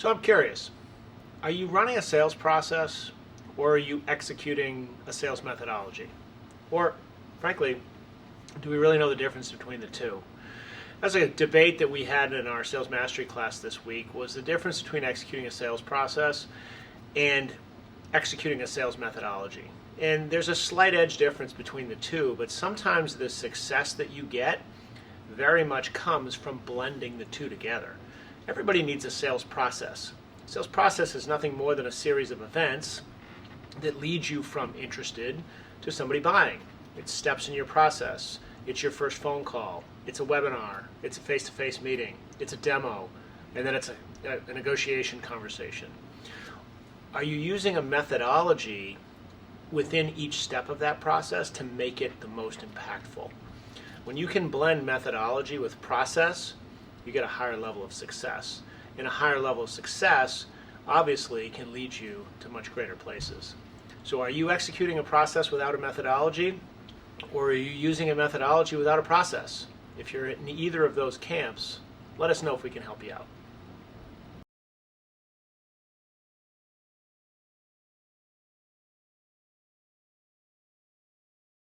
So I'm curious, are you running a sales process or are you executing a sales methodology? Or, frankly, do we really know the difference between the two? That's a debate that we had in our sales mastery class this week, was the difference between executing a sales process and executing a sales methodology. And there's a slight edge difference between the two, but sometimes the success that you get very much comes from blending the two together. Everybody needs a sales process. Sales process is nothing more than a series of events that lead you from interested to somebody buying. It's steps in your process. It's your first phone call. It's a webinar. It's a face-to-face meeting. It's a demo. And then it's a negotiation conversation. Are you using a methodology within each step of that process to make it the most impactful? When you can blend methodology with process, you get a higher level of success. And a higher level of success obviously can lead you to much greater places. So are you executing a process without a methodology, or are you using a methodology without a process? If you're in either of those camps, let us know if we can help you out.